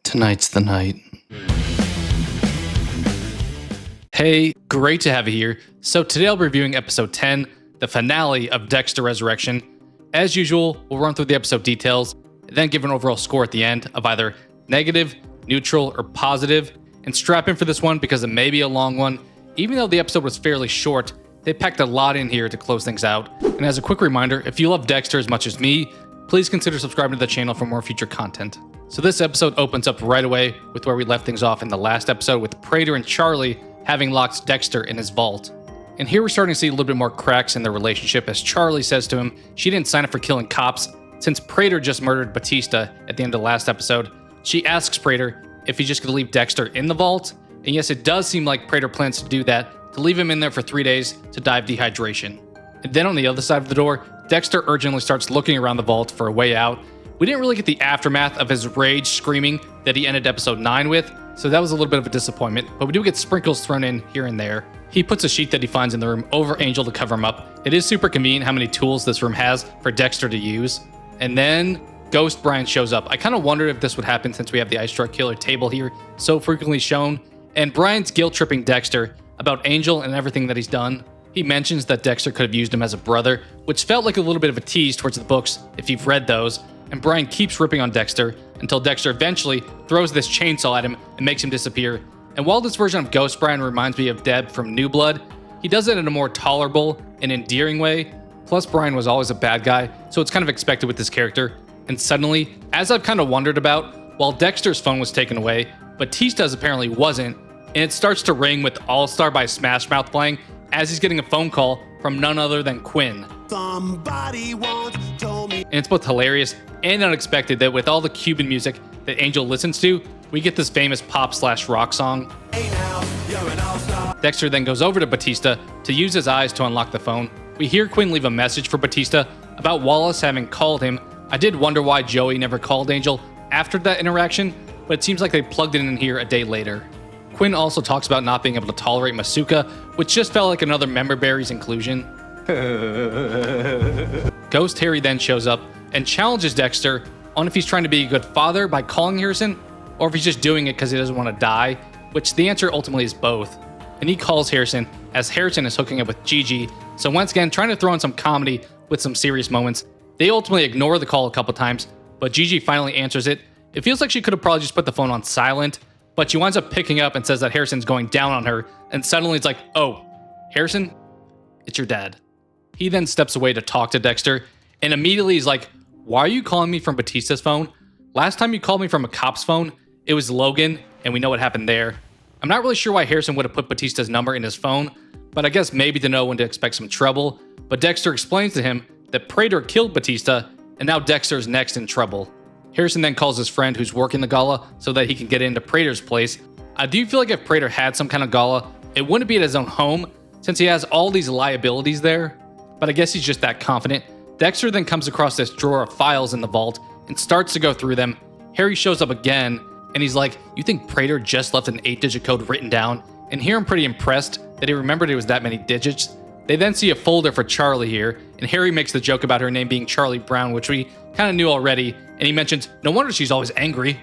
Tonight's the night. Hey, great to have you here. So today I'll be reviewing episode 10, the finale of Dexter Resurrection. As usual, we'll run through the episode details, and then give an overall score at the end of either negative, neutral, or positive. And strap in for this one because it may be a long one. Even though the episode was fairly short, they packed a lot in here to close things out. And as a quick reminder, if you love Dexter as much as me, please consider subscribing to the channel for more future content. So this episode opens up right away with where we left things off in the last episode with Prater and Charley having locked Dexter in his vault. And here we're starting to see a little bit more cracks in their relationship as Charley says to him she didn't sign up for killing cops since Prater just murdered Batista at the end of the last episode. She asks Prater if he's just going to leave Dexter in the vault. And yes, it does seem like Prater plans to do that, to leave him in there for 3 days to die of dehydration. And then on the other side of the door, Dexter urgently starts looking around the vault for a way out. We didn't really get the aftermath of his rage screaming that he ended episode 9 with, so that was a little bit of a disappointment, but we do get sprinkles thrown in here and there. He puts a sheet that he finds in the room over Angel to cover him up. It is super convenient how many tools this room has for Dexter to use. And then Ghost Brian shows up. I kind of wondered if this would happen since we have the Ice Truck Killer table here so frequently shown. And Brian's guilt-tripping Dexter about Angel and everything that he's done. He mentions that Dexter could have used him as a brother, which felt like a little bit of a tease towards the books if you've read those. And Brian keeps ripping on Dexter until Dexter eventually throws this chainsaw at him and makes him disappear. And while this version of Ghost Brian reminds me of Deb from New Blood, he does it in a more tolerable and endearing way. Plus, Brian was always a bad guy, so it's kind of expected with this character. And suddenly, as I've kind of wondered about, while Dexter's phone was taken away, Batista's apparently wasn't, and it starts to ring with All-Star by Smash Mouth playing as he's getting a phone call from none other than Quinn. Somebody once told me. And it's both hilarious and unexpected that with all the Cuban music that Angel listens to, we get this famous pop/rock song. Hey now, you're an all-star. Dexter then goes over to Batista to use his eyes to unlock the phone. We hear Quinn leave a message for Batista about Wallace having called him. I did wonder why Joey never called Angel after that interaction, but it seems like they plugged it in here a day later. Quinn also talks about not being able to tolerate Masuka, which just felt like another Member Berries inclusion. Ghost Harry then shows up and challenges Dexter on if he's trying to be a good father by calling Harrison, or if he's just doing it because he doesn't want to die, which the answer ultimately is both. And he calls Harrison as Harrison is hooking up with Gigi, so once again trying to throw in some comedy with some serious moments. They ultimately ignore the call a couple times, but Gigi finally answers it. It feels like she could have probably just put the phone on silent, but she winds up picking up and says that Harrison's going down on her, and suddenly it's like, oh, Harrison, it's your dad. He then steps away to talk to Dexter, and immediately he's like, why are you calling me from Batista's phone? Last time you called me from a cop's phone, it was Logan, and we know what happened there. I'm not really sure why Harrison would have put Batista's number in his phone, but I guess maybe to know when to expect some trouble. But Dexter explains to him that Prater killed Batista, and now Dexter's next in trouble. Harrison then calls his friend who's working the gala so that he can get into Prater's place. I do feel like if Prater had some kind of gala, it wouldn't be at his own home, since he has all these liabilities there. But I guess he's just that confident. Dexter then comes across this drawer of files in the vault and starts to go through them. Harry shows up again, and he's like, you think Prater just left an 8-digit code written down? And here I'm pretty impressed that he remembered it was that many digits. They then see a folder for Charley here, and Harry makes the joke about her name being Charley Brown, which we kind of knew already, and he mentions, no wonder she's always angry.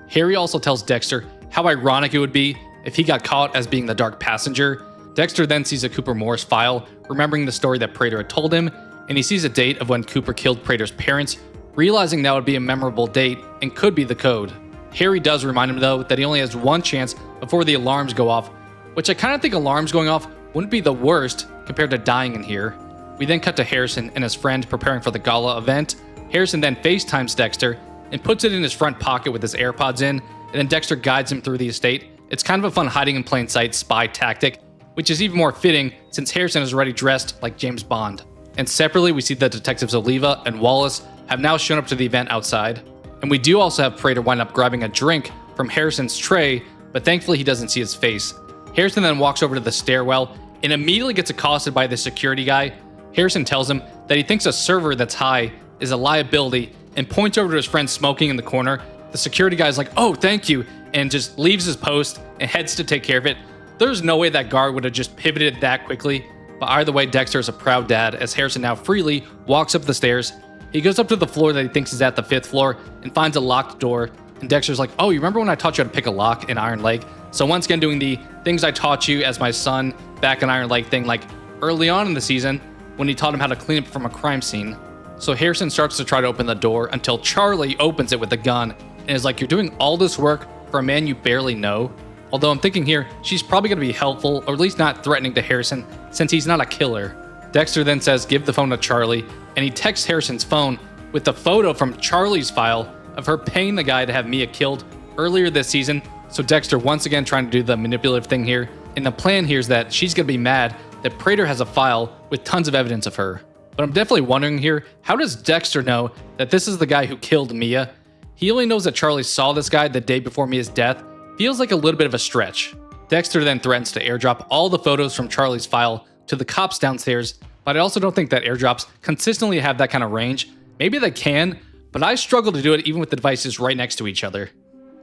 Harry also tells Dexter how ironic it would be if he got caught as being the dark passenger. Dexter then sees a Cooper Morris file, remembering the story that Prater had told him, and he sees a date of when Cooper killed Prater's parents, realizing that would be a memorable date and could be the code. Harry does remind him, though, that he only has one chance before the alarms go off, which I kind of think alarms going off wouldn't be the worst compared to dying in here. We then cut to Harrison and his friend preparing for the gala event. Harrison then FaceTimes Dexter and puts it in his front pocket with his AirPods in, and then Dexter guides him through the estate. It's kind of a fun hiding in plain sight spy tactic, which is even more fitting since Harrison is already dressed like James Bond. And separately, we see that Detectives Oliva and Wallace have now shown up to the event outside. And we do also have Prater wind up grabbing a drink from Harrison's tray, but thankfully he doesn't see his face. Harrison then walks over to the stairwell and immediately gets accosted by the security guy. Harrison tells him that he thinks a server that's high is a liability and points over to his friend smoking in the corner. The security guy's like, oh, thank you, and just leaves his post and heads to take care of it. There's no way that guard would have just pivoted that quickly. But either way, Dexter is a proud dad as Harrison now freely walks up the stairs. He goes up to the floor that he thinks is at the 5th floor and finds a locked door. And Dexter's like, oh, you remember when I taught you how to pick a lock in Iron Lake? So once again, doing the things I taught you as my son back in Iron Lake thing, like early on in the season when he taught him how to clean up from a crime scene. So Harrison starts to try to open the door until Charley opens it with a gun and is like, you're doing all this work for a man you barely know? Although I'm thinking here, she's probably going to be helpful, or at least not threatening to Harrison, since he's not a killer. Dexter then says, give the phone to Charley, and he texts Harrison's phone with the photo from Charley's file of her paying the guy to have Mia killed earlier this season. So Dexter once again trying to do the manipulative thing here. And the plan here is that she's going to be mad that Prater has a file with tons of evidence of her. But I'm definitely wondering here, how does Dexter know that this is the guy who killed Mia? He only knows that Charley saw this guy the day before Mia's death. Feels like a little bit of a stretch. Dexter then threatens to airdrop all the photos from Charley's file to the cops downstairs, but I also don't think that airdrops consistently have that kind of range. Maybe they can, but I struggle to do it even with the devices right next to each other.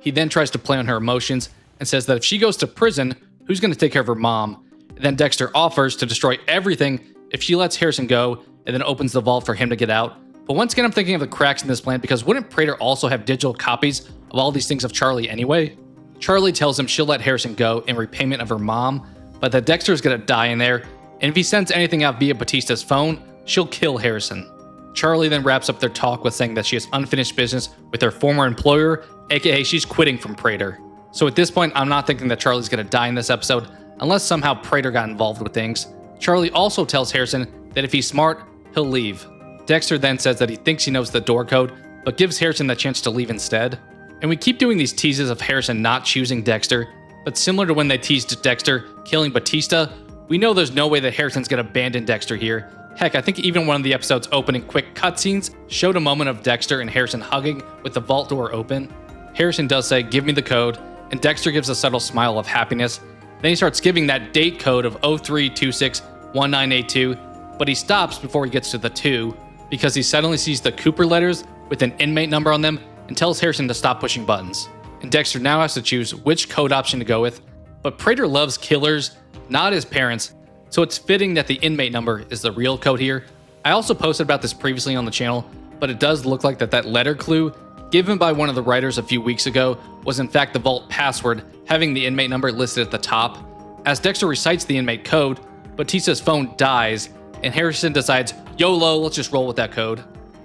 He then tries to play on her emotions and says that if she goes to prison, who's going to take care of her mom? And then Dexter offers to destroy everything if she lets Harrison go and then opens the vault for him to get out. But once again, I'm thinking of the cracks in this plan because wouldn't Prater also have digital copies of all these things of Charley anyway? Charley tells him she'll let Harrison go in repayment of her mom, but that Dexter's gonna die in there, and if he sends anything out via Batista's phone, she'll kill Harrison. Charley then wraps up their talk with saying that she has unfinished business with her former employer, aka she's quitting from Prater. So at this point, I'm not thinking that Charley's gonna die in this episode, unless somehow Prater got involved with things. Charley also tells Harrison that if he's smart, he'll leave. Dexter then says that he thinks he knows the door code, but gives Harrison the chance to leave instead. And we keep doing these teases of Harrison not choosing Dexter, but similar to when they teased Dexter killing Batista, we know there's no way that Harrison's gonna abandon Dexter here. Heck, I think even one of the episode's opening quick cutscenes showed a moment of Dexter and Harrison hugging with the vault door open. Harrison does say, give me the code, and Dexter gives a subtle smile of happiness. Then he starts giving that date code of 03261982, but he stops before he gets to the 2, because he suddenly sees the Cooper letters with an inmate number on them and tells Harrison to stop pushing buttons. And Dexter now has to choose which code option to go with, but Prater loves killers, not his parents, so it's fitting that the inmate number is the real code here. I also posted about this previously on the channel, but it does look like that letter clue given by one of the writers a few weeks ago was in fact the vault password, having the inmate number listed at the top. As Dexter recites the inmate code, Batista's phone dies, and Harrison decides, YOLO, let's just roll with that code.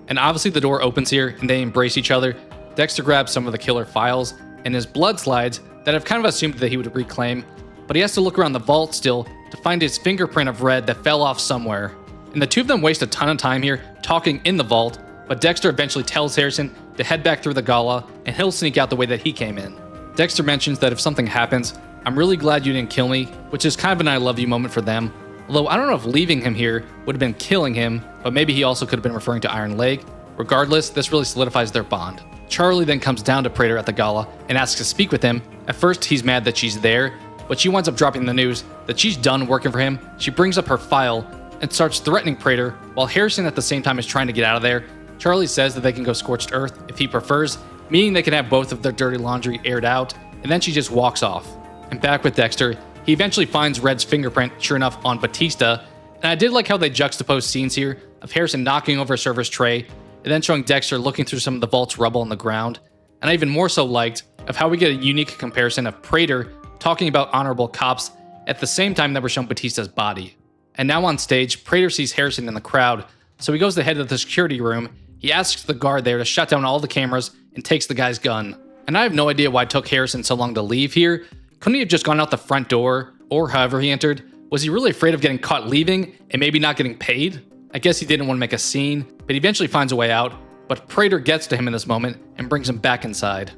And obviously the door opens here and they embrace each other. Dexter grabs some of the killer files and his blood slides that I've kind of assumed that he would reclaim, but he has to look around the vault still to find his fingerprint of red that fell off somewhere. And the two of them waste a ton of time here talking in the vault, but Dexter eventually tells Harrison to head back through the gala and he'll sneak out the way that he came in. Dexter mentions that if something happens, I'm really glad you didn't kill me, which is kind of an I love you moment for them. Although I don't know if leaving him here would have been killing him, but maybe he also could have been referring to Iron Lake. Regardless, this really solidifies their bond. Charley then comes down to Prater at the gala and asks to speak with him. At first, he's mad that she's there, but she winds up dropping the news that she's done working for him. She brings up her file and starts threatening Prater, while Harrison at the same time is trying to get out of there. Charley says that they can go scorched earth if he prefers, meaning they can have both of their dirty laundry aired out, and then she just walks off. And back with Dexter, he eventually finds Red's fingerprint, sure enough, on Batista, and I did like how they juxtapose scenes here of Harrison knocking over a server's tray, and then showing Dexter looking through some of the vault's rubble on the ground. And I even more so liked of how we get a unique comparison of Prater talking about honorable cops at the same time that we're shown Batista's body. And now on stage, Prater sees Harrison in the crowd, so he goes to the head of the security room. He asks the guard there to shut down all the cameras and takes the guy's gun. And I have no idea why it took Harrison so long to leave here. Couldn't he have just gone out the front door, or however he entered? Was he really afraid of getting caught leaving and maybe not getting paid? I guess he didn't want to make a scene, but he eventually finds a way out, but Prater gets to him in this moment and brings him back inside.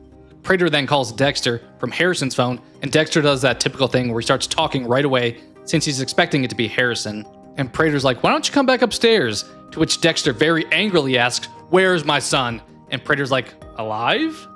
Prater then calls Dexter from Harrison's phone, and Dexter does that typical thing where he starts talking right away since he's expecting it to be Harrison. And Prater's like, why don't you come back upstairs? To which Dexter very angrily asks, where's my son? And Prater's like, alive?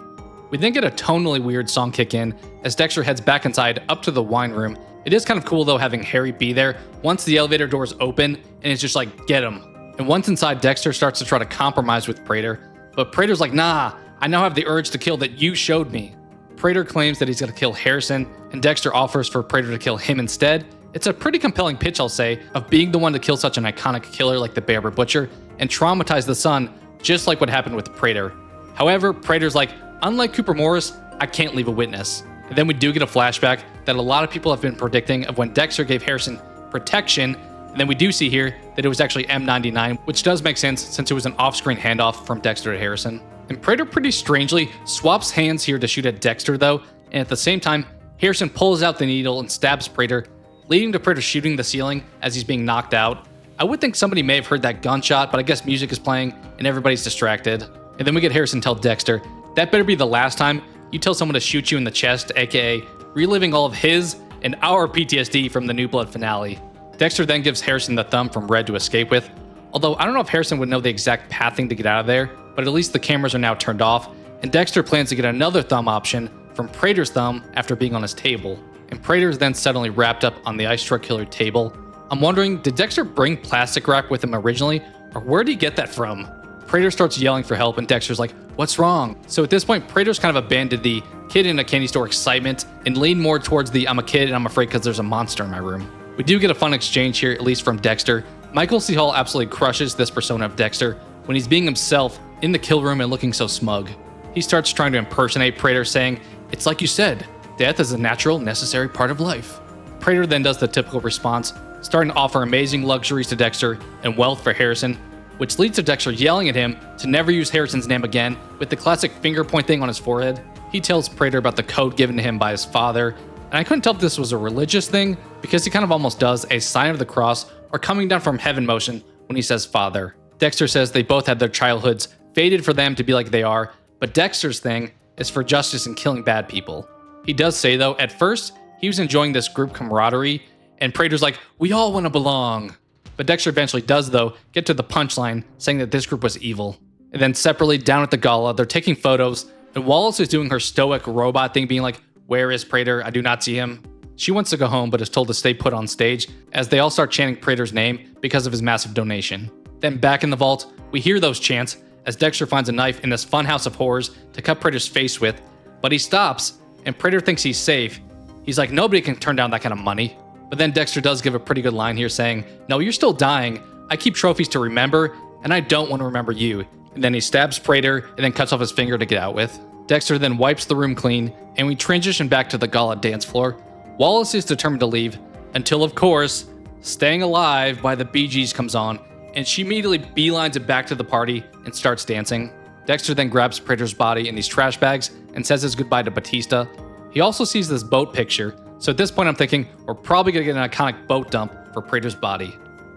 We then get a tonally weird song kick in as Dexter heads back inside up to the wine room. It is kind of cool though having Harry be there once the elevator doors open and it's just like, get him. And once inside, Dexter starts to try to compromise with Prater, but Prater's like, nah, I now have the urge to kill that you showed me. Prater claims that he's gonna kill Harrison, and Dexter offers for Prater to kill him instead. It's a pretty compelling pitch, I'll say, of being the one to kill such an iconic killer like the Bear Butcher and traumatize the son, just like what happened with Prater. However, Prater's like, unlike Cooper Morris, I can't leave a witness. And then we do get a flashback that a lot of people have been predicting of when Dexter gave Harrison protection. And then we do see here that it was actually M99, which does make sense since it was an off-screen handoff from Dexter to Harrison. And Prater pretty strangely swaps hands here to shoot at Dexter though, and at the same time, Harrison pulls out the needle and stabs Prater, leading to Prater shooting the ceiling as he's being knocked out. I would think somebody may have heard that gunshot, but I guess music is playing and everybody's distracted. And then we get Harrison tell Dexter, that better be the last time you tell someone to shoot you in the chest, aka reliving all of his and our PTSD from the New Blood finale. Dexter then gives Harrison the thumb from Red to escape with, although I don't know if Harrison would know the exact pathing to get out of there, but at least the cameras are now turned off, and Dexter plans to get another thumb option from Prater's thumb after being on his table. And Prater is then suddenly wrapped up on the Ice Truck Killer table. I'm wondering, did Dexter bring plastic wrap with him originally, or where did he get that from? Prater starts yelling for help, and Dexter's like, what's wrong? So at this point, Prater's kind of abandoned the kid in a candy store excitement and leaned more towards the I'm a kid and I'm afraid because there's a monster in my room. We do get a fun exchange here, at least from Dexter. Michael C. Hall absolutely crushes this persona of Dexter when he's being himself in the kill room and looking so smug. He starts trying to impersonate Prater, saying, it's like you said, death is a natural, necessary part of life. Prater then does the typical response, starting to offer amazing luxuries to Dexter and wealth for Harrison, which leads to Dexter yelling at him to never use Harrison's name again with the classic finger pointing on his forehead. He tells Prater about the code given to him by his father, and I couldn't tell if this was a religious thing because he kind of almost does a sign of the cross or coming down from heaven motion when he says father. Dexter says they both had their childhoods fated for them to be like they are, but Dexter's thing is for justice and killing bad people. He does say though, at first, he was enjoying this group camaraderie, and Prater's like, we all want to belong. But Dexter eventually does though get to the punchline, saying that this group was evil. And then separately, down at the gala, they're taking photos, and Wallace is doing her stoic robot thing, being like, where is Prater? I do not see him. She wants to go home, but is told to stay put on stage, as they all start chanting Prater's name because of his massive donation. Then back in the vault, we hear those chants, as Dexter finds a knife in this funhouse of horrors to cut Prater's face with, but he stops, and Prater thinks he's safe. He's like, nobody can turn down that kind of money. But then Dexter does give a pretty good line here saying, no, you're still dying. I keep trophies to remember, and I don't want to remember you. And then he stabs Prater and then cuts off his finger to get out with. Dexter then wipes the room clean, and we transition back to the gala dance floor. Wallace is determined to leave, until of course, Staying Alive by the Bee Gees comes on, and she immediately beelines it back to the party and starts dancing. Dexter then grabs Prater's body in these trash bags and says his goodbye to Batista. He also sees this boat picture, so at this point I'm thinking we're probably going to get an iconic boat dump for Prater's body.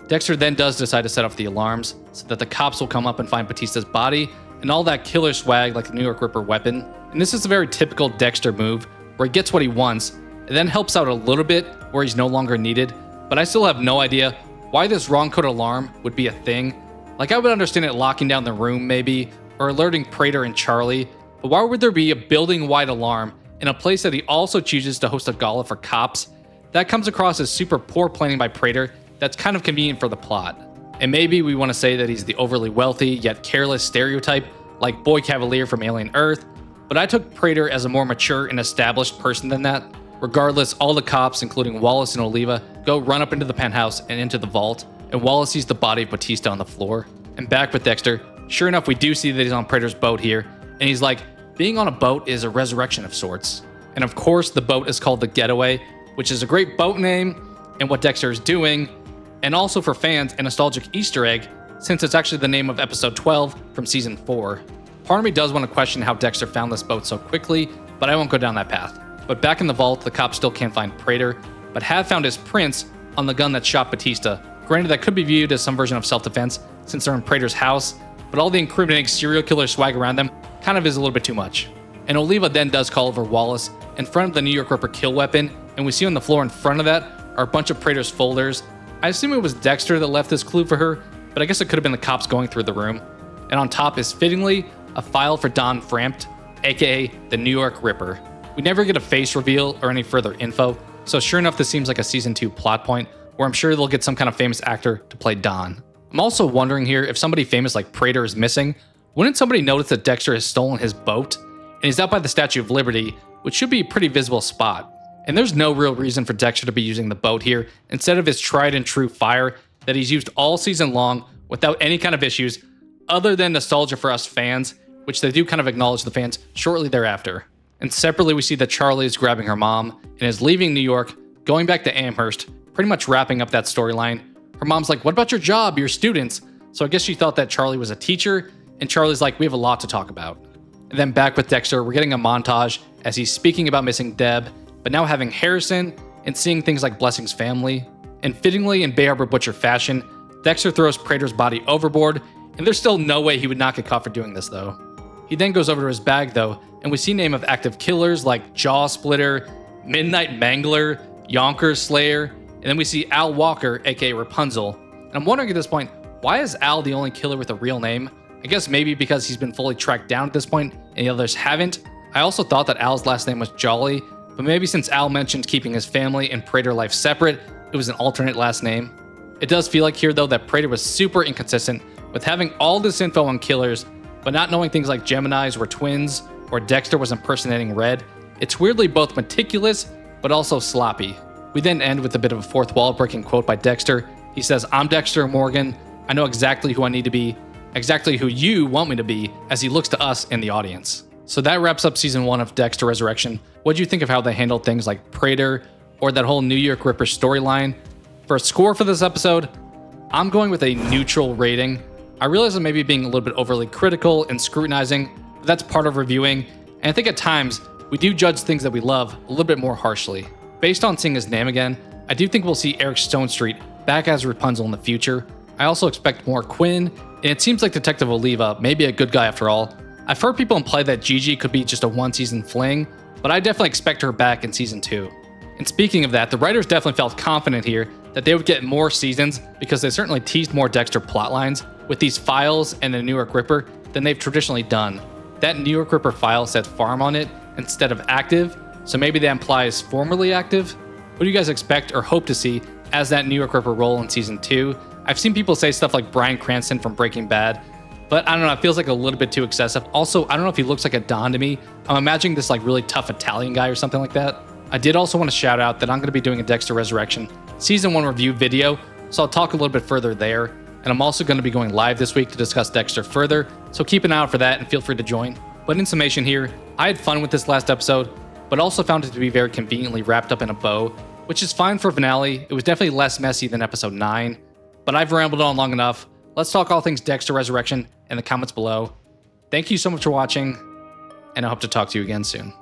Dexter then does decide to set off the alarms so that the cops will come up and find Batista's body and all that killer swag like the New York Ripper weapon. And this is a very typical Dexter move where he gets what he wants and then helps out a little bit where he's no longer needed, but I still have no idea why this wrong code alarm would be a thing. Like, I would understand it locking down the room maybe, or alerting Prater and Charley, but why would there be a building-wide alarm in a place that he also chooses to host a gala for cops? That comes across as super poor planning by Prater that's kind of convenient for the plot. And maybe we want to say that he's the overly wealthy yet careless stereotype like Boy Cavalier from Alien Earth, but I took Prater as a more mature and established person than that. Regardless, all the cops, including Wallace and Oliva, go run up into the penthouse and into the vault, and Wallace sees the body of Batista on the floor. And back with Dexter, sure enough, we do see that he's on Prater's boat here, and he's like, being on a boat is a resurrection of sorts. And of course, the boat is called the Getaway, which is a great boat name and what Dexter is doing, and also for fans, a nostalgic Easter egg, since it's actually the name of episode 12 from season 4. Part of me does want to question how Dexter found this boat so quickly, but I won't go down that path. But back in the vault, the cops still can't find Prater, but have found his prints on the gun that shot Batista. Granted, that could be viewed as some version of self-defense since they're in Prater's house, but all the incriminating serial killer swag around them kind of is a little bit too much. And Oliva then does call over Wallace in front of the New York Ripper kill weapon, and we see on the floor in front of that are a bunch of Prater's folders. I assume it was Dexter that left this clue for her, but I guess it could have been the cops going through the room. And on top is fittingly a file for Don Framt, aka the New York Ripper. We never get a face reveal or any further info, so sure enough this seems like a season 2 plot point where I'm sure they'll get some kind of famous actor to play Don. I'm also wondering here if somebody famous like Prater is missing, wouldn't somebody notice that Dexter has stolen his boat? And he's out by the Statue of Liberty, which should be a pretty visible spot. And there's no real reason for Dexter to be using the boat here instead of his tried and true fire that he's used all season long without any kind of issues other than nostalgia for us fans, which they do kind of acknowledge the fans shortly thereafter. And separately, we see that Charley is grabbing her mom and is leaving New York, going back to Amherst, pretty much wrapping up that storyline. Her mom's like, what about your job, your students? So I guess she thought that Charley was a teacher, and Charley's like, we have a lot to talk about. And then back with Dexter, we're getting a montage as he's speaking about missing Deb, but now having Harrison and seeing things like Blessing's family. And fittingly, in Bay Harbor Butcher fashion, Dexter throws Prater's body overboard, and there's still no way he would not get caught for doing this though. He then goes over to his bag though, and we see name of active killers like Jaw Splitter, Midnight Mangler, Yonkers Slayer, and then we see Al Walker, aka Rapunzel. And I'm wondering at this point, why is Al the only killer with a real name? I guess maybe because he's been fully tracked down at this point and the others haven't. I also thought that Al's last name was Jolly, but maybe since Al mentioned keeping his family and Prater life separate, it was an alternate last name. It does feel like here though that Prater was super inconsistent with having all this info on killers, but not knowing things like Geminis were twins or Dexter was impersonating Red. It's weirdly both meticulous, but also sloppy. We then end with a bit of a fourth wall breaking quote by Dexter. He says, I'm Dexter Morgan. I know exactly who I need to be, exactly who you want me to be, as he looks to us in the audience. So that wraps up season 1 of Dexter Resurrection. What do you think of how they handled things like Prater or that whole New York Ripper storyline? For a score for this episode, I'm going with a neutral rating. I realize I'm maybe being a little bit overly critical and scrutinizing, but that's part of reviewing, and I think at times we do judge things that we love a little bit more harshly. Based on seeing his name again, I do think we'll see Eric Stonestreet back as Rapunzel in the future. I also expect more Quinn, and it seems like Detective Oliva may be a good guy after all. I've heard people imply that Gigi could be just a one-season fling, but I definitely expect her back in season 2. And speaking of that, the writers definitely felt confident here that they would get more seasons because they certainly teased more Dexter plotlines with these files and the New York Ripper than they've traditionally done. That New York Ripper file said farm on it instead of active, so maybe that implies formerly active. What do you guys expect or hope to see as that New York Ripper role in season 2? I've seen people say stuff like Bryan Cranston from Breaking Bad, but I don't know, it feels like a little bit too excessive. Also, I don't know if he looks like a Don to me. I'm imagining this like really tough Italian guy or something like that. I did also want to shout out that I'm going to be doing a Dexter Resurrection season 1 review video, so I'll talk a little bit further there. And I'm also going to be going live this week to discuss Dexter further, so keep an eye out for that and feel free to join. But in summation here, I had fun with this last episode, but also found it to be very conveniently wrapped up in a bow, which is fine for a finale. It was definitely less messy than episode 9, but I've rambled on long enough. Let's talk all things Dexter Resurrection in the comments below. Thank you so much for watching, and I hope to talk to you again soon.